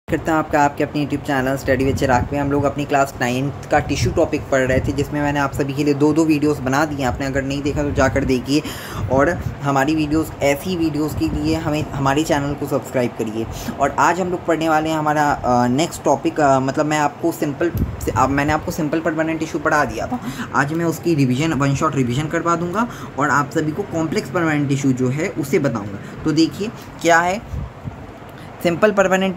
करते हैं आपका आपके अपने यूट्यूब चैनल स्टडी विद चिराग में। हम लोग अपनी क्लास 9th का टिश्यू टॉपिक पढ़ रहे थे, जिसमें मैंने आप सभी के लिए दो वीडियोस बना दिए। आपने अगर नहीं देखा तो जाकर देखिए, और हमारी वीडियोस ऐसी वीडियोस के लिए हमें हमारे चैनल को सब्सक्राइब करिए। और आज हम लोग पढ़ने वाले हैं हमारा नेक्स्ट टॉपिक, मतलब मैंने आपको सिंपल परमानेंट टिश्यू पढ़ा दिया था। आज मैं उसकी रिविज़न, वन शॉट रिविज़न करवा दूँगा और आप सभी को कॉम्प्लेक्स परमानेंट टिश्यू जो है उसे बताऊँगा। तो देखिए क्या है सिंपल परमानेंट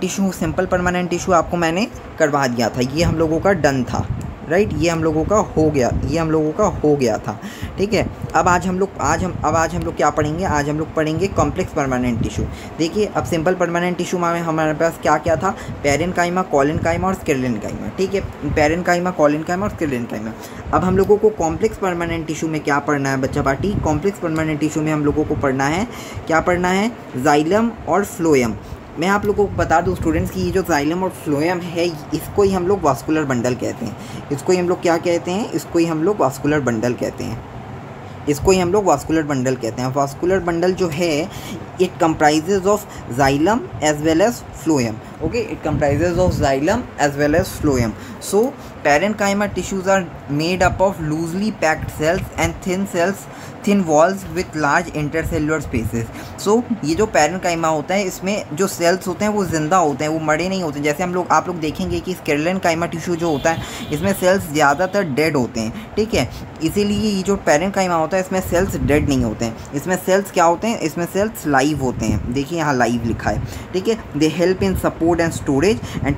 टिश्यू आपको मैंने करवा दिया था। ये हम लोगों का डन था, राइट। ये हम लोगों का हो गया था, ठीक है। अब आज हम लोग क्या पढ़ेंगे? आज हम लोग पढ़ेंगे कॉम्प्लेक्स परमानेंट टिश्यू। देखिए अब सिंपल परमानेंट टिश्यू में हमारे पास क्या क्या था? पेरेन्काइमा, कोलेन्काइमा और स्क्लेरेन्काइमा, ठीक है। पेरेन्काइमा, कोलेन्काइमा और स्क्लेरेन्काइमा। अब हम लोगों को कॉम्प्लेक्स परमानेंट टिश्यू में क्या पढ़ना है बच्चा पार्टी? कॉम्प्लेक्स परमानेंट टिश्यू में हम लोगों को पढ़ना है, क्या पढ़ना है? जाइलम और फ्लोएम। मैं आप लोगों को बता दूं स्टूडेंट्स कि ये जो जाइलम और फ्लोएम है, इसको ही हम लोग वास्कुलर बंडल कहते हैं। इसको ही हम लोग क्या कहते हैं? इसको ही हम लोग वास्कुलर बंडल कहते हैं। वास्कुलर बंडल जो है, it comprises of xylem as well as phloem. Okay, it comprises of xylem as well as phloem. So parenchyma tissues are made up of loosely packed cells and thin walls with large intercellular spaces. So ये जो parenchyma होता है, इसमें जो sales होते हैं वो जिंदा होते हैं, वो मरे नहीं होते। जैसे आप लोग देखेंगे कि स्क्लेरेन्काइमा टिश्यू जो होता है, इसमें सेल्स ज़्यादातर डेड होते हैं, ठीक है। इसीलिए ये जो पेरेन्काइमा होता है, इसमें सेल्स डेड नहीं होते हैं। इसमें सेल्स क्या होते हैं? इसमें सेल्स लाइव होते हैं। देखिए यहाँ लाइव लिखा है, ठीक है। They help in support and storage and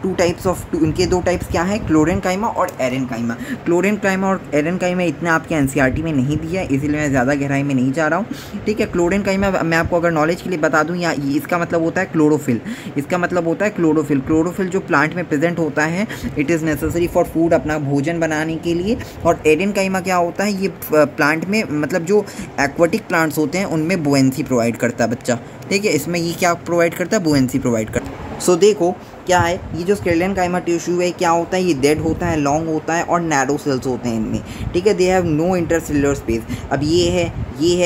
इनके दो टाइप्स क्या है? क्लोरेन्काइमा और एरेन्काइमा। क्लोरेन्काइमा और एरेन्काइमा इतने आपके एनसीईआरटी में नहीं दिया है, इसीलिए मैं ज़्यादा गहराई में नहीं जा रहा हूँ, ठीक है। क्लोरेन्काइमा मैं आपको अगर नॉलेज के लिए बता दूँ, या इसका मतलब होता है क्लोरोफिल। क्लोरोफिल जो प्लांट में प्रेजेंट होता है, it is necessary for food, अपना भोजन बनाने के लिए। और एरेन्काइमा क्या होता है? ये प्लांट में, मतलब जो एक्वाटिक प्लांट्स होते हैं उनमें बुएंसी प्रोवाइड करता है बच्चा, ठीक है। इसमें ये क्या प्रोवाइड करता है? बुएंसी प्रोवाइड करता है। सो देखो क्या है, ये जो स्क्लेरेन्काइमा टिश्यू है क्या होता है? ये डेड होता है, लॉन्ग होता है और नैरो सेल्स होते हैं इनमें, ठीक है। They have no intercellular space. अब ये है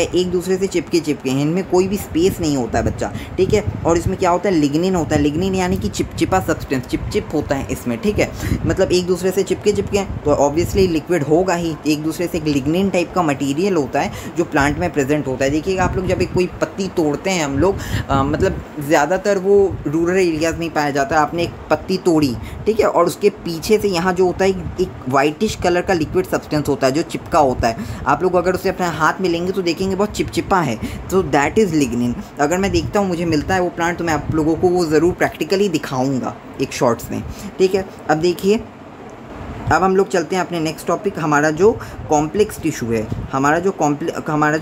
एक दूसरे से चिपके हैं, इनमें कोई भी स्पेस नहीं होता है बच्चा, ठीक है। और इसमें क्या होता है? लिग्निन होता है। लिग्निन यानी कि चिपचिपा सब्सटेंस, चिप होता है इसमें, ठीक है। मतलब एक दूसरे से चिपके तो ऑब्वियसली लिक्विड होगा ही। एक दूसरे से एक लिग्निन टाइप का मटीरियल होता है जो प्लांट में प्रेजेंट होता है। देखिएगा आप लोग, जब कोई पत्ती तोड़ते हैं हम लोग, मतलब ज़्यादातर वो रूरल एरियाज़ में पाया जाता है। आपने एक पत्ती तोड़ी, ठीक है, और उसके पीछे से यहाँ जो होता है एक वाइटिश कलर का लिक्विड सब्सटेंस होता है जो चिपका होता है। आप लोग अगर उसे अपने हाथ में लेंगे तो देखेंगे बहुत चिपचिपा है, तो दैट इज़ लिग्निन। अगर मैं देखता हूँ, मुझे मिलता है वो प्लांट, तो मैं आप लोगों को वो ज़रूर प्रैक्टिकली दिखाऊंगा एक शॉर्ट्स में, ठीक है। अब देखिए, अब हम लोग चलते हैं अपने नेक्स्ट टॉपिक। हमारा जो कॉम्प्लेक्स टिश्यू है, हमारा जो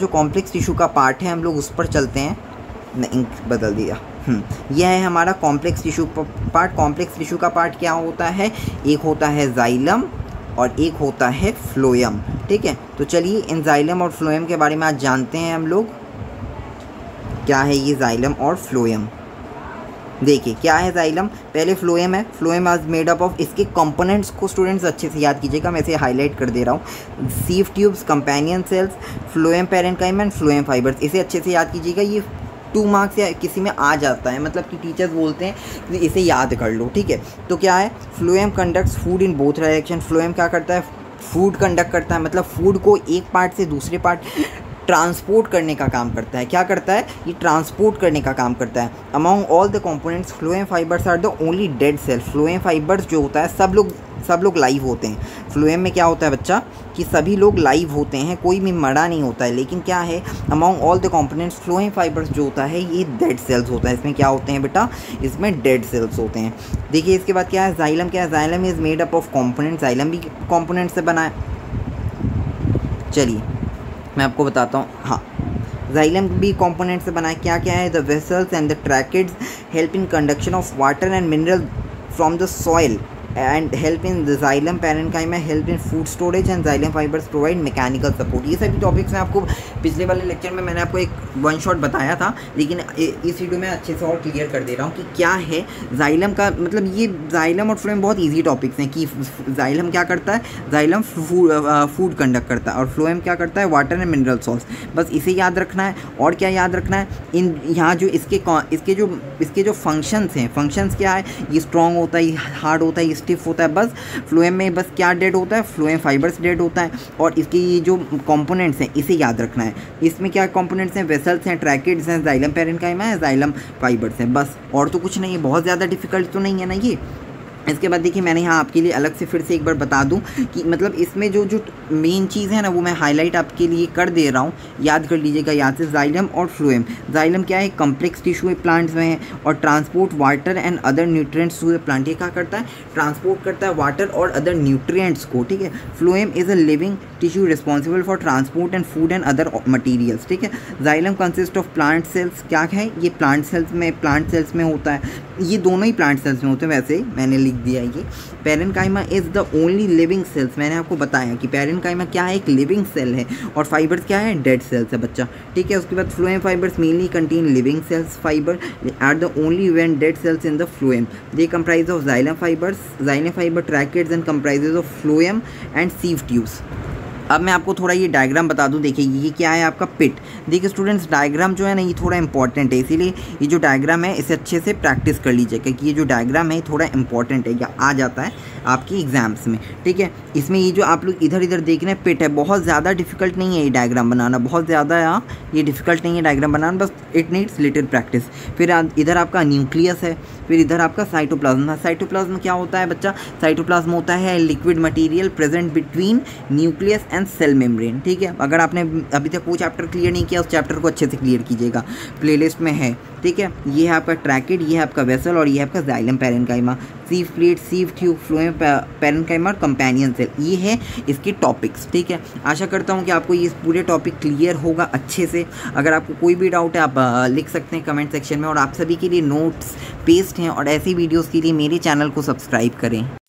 कॉम्प्लेक्स टिश्यू का पार्ट है, हम लोग उस पर चलते हैं। मैं इंक बदल दिया। यह है हमारा complex tissue part. Complex tissue का पार्ट क्या होता है? एक होता है जाइलम और एक होता है फ्लोएम, ठीक है। तो चलिए इन जाइलम और फ्लोएम के बारे में आज जानते हैं हम लोग। क्या है ये जाइलम और फ्लोएम? देखिए क्या है जाइलम, पहले फ्लोएम है। Phloem is made up of, इसके कंपोनेंट्स को स्टूडेंट्स अच्छे से याद कीजिएगा, मैं इसे हाईलाइट कर दे रहा हूँ। Sieve tubes, companion cells, phloem parenchyma and phloem fibres. इसे अच्छे से याद कीजिएगा, ये 2 मार्क्स या किसी में आ जाता है, मतलब कि टीचर्स बोलते हैं कि इसे याद कर लो, ठीक है। तो क्या है? Phloem conducts food in both direction. Phloem क्या करता है? फूड कंडक्ट करता है, मतलब फूड को एक पार्ट से दूसरे पार्ट ट्रांसपोर्ट करने का काम करता है। क्या करता है? ये ट्रांसपोर्ट करने का काम करता है। Among all the components, phloem fibres are the only dead cell. Phloem fibres जो होता है, सब लोग लाइव होते हैं। फ्लोएम में क्या होता है बच्चा, कि सभी लोग लाइव होते हैं, कोई भी मरा नहीं होता है। लेकिन क्या है, among all the components, phloem fibres जो होता है ये डेड सेल्स होता है। इसमें क्या होते हैं बेटा? इसमें डेड सेल्स होते हैं। देखिए इसके बाद क्या है? जाइलम क्या है? Xylem is made up of components. Xylem भी कॉम्पोनेंट से बना है। चलिए मैं आपको बताता हूँ। हाँ, जाइलम भी कंपोनेंट से बना है। क्या क्या है? The vessels and the tracheids help in conduction of water and mineral from the soil and help in xylem parenchyma help in food storage and xylem fibres provide mechanical support. ये सभी topics में आपको पिछले वाले lecture में मैंने आपको एक वन शॉट बताया था, लेकिन इस वीडियो में अच्छे से और क्लियर कर दे रहा हूँ कि क्या है जाइलम का मतलब। ये जाइलम और फ्लोएम बहुत ईजी टॉपिक्स हैं कि जाइलम क्या करता है, जाइलम फूड कंडक्ट करता है और फ्लोएम क्या करता है, वाटर एंड मिनरल सॉल्ट्स। बस इसे याद रखना है। और क्या याद रखना है, इन यहाँ जो इसके जो फंक्शंस हैं, फंक्शंस क्या है, ये स्ट्रॉन्ग होता है, ये हार्ड होता है, ये स्टिफ होता है। बस फ्लोएम में बस क्या डेड होता है, फ्लोएम फाइबर्स डेड होता है। और इसके ये जो कंपोनेंट्स हैं इसे याद रखना है। इसमें क्या कंपोनेंट्स हैं, वेसल्स हैं, ट्रैकेट्स हैं, जाइलम पैरेन्काइमा है, जाइलम फाइबर्स हैं, बस। और तो कुछ नहीं है, बहुत ज़्यादा डिफिकल्ट तो नहीं है ना ये। इसके बाद देखिए मैंने यहाँ आपके लिए अलग से फिर से एक बार बता दूँ कि मतलब इसमें जो मेन चीज़ है ना वो मैं हाईलाइट आपके लिए कर दे रहा हूँ, याद कर लीजिएगा याद से। जाइलम और फ्लोएम, जाइलम क्या है, कम्प्लेक्स टिश्यू है प्लांट्स में है और transport water and other nutrients to the plant. ये क्या करता है, ट्रांसपोर्ट करता है वाटर और अदर न्यूट्रिएंट्स को, ठीक है। Phloem is a living tissue responsible for transport and food and other materials, ठीक है। Xylem consist of plant cells, क्या है ये प्लांट सेल्स में होता है, ये दोनों ही प्लांट सेल्स में होते हैं, वैसे ही मैंने लिख दिया ये। Parenchyma is the only living cells, मैंने आपको बताया कि पैरेन्काइमा क्या है, एक लिविंग सेल है और फाइबर्स क्या है, डेड सेल्स है बच्चा, ठीक है। उसके बाद phloem fibres mainly contain living cells fibre are the only when dead cells in the phloem. They comprise of xylem fibre tracheids and comprises of phloem and sieve tubes. अब मैं आपको थोड़ा ये डायग्राम बता दूं। देखिए ये क्या है आपका पिट। देखिए स्टूडेंट्स डायग्राम जो है ना ये थोड़ा इंपॉर्टेंट है, इसीलिए ये जो डायग्राम है इसे अच्छे से प्रैक्टिस कर लीजिएगा कि ये जो डायग्राम है थोड़ा इंपॉर्टेंट है, या आ जाता है आपकी एग्जाम्स में, ठीक है। इसमें ये जो आप लोग इधर इधर देख रहे हैं पिट है, बहुत ज़्यादा डिफिकल्ट नहीं है ये डायग्राम बनाना, बहुत ज़्यादा ये डिफिकल्ट नहीं है डायग्राम बनाना, बस इट नीड्स लिटिल प्रैक्टिस। फिर इधर आपका न्यूक्लियस है, फिर इधर आपका साइटोप्लाज्म। साइटोप्लाज्म क्या होता है बच्चा, साइटोप्लाज्म होता है liquid material present between nucleus and cell membrane, ठीक है। अगर आपने अभी तक वो चैप्टर क्लियर नहीं किया उस चैप्टर को अच्छे से क्लियर कीजिएगा, प्लेलिस्ट में है, ठीक है। ये है आपका ट्रैकेट, ये है आपका वेसल और ये है आपका xylem parenchyma. Sieve plate, sieve tube, phloem parenchyma और कंपेनियन सेल, ये है इसके टॉपिक्स, ठीक है। आशा करता हूँ कि आपको ये पूरे टॉपिक क्लियर होगा अच्छे से। अगर आपको कोई भी डाउट है आप लिख सकते हैं कमेंट सेक्शन में। और आप सभी के लिए नोट्स पेस्ट हैं और ऐसी वीडियोज़ के लिए मेरे चैनल को सब्सक्राइब करें।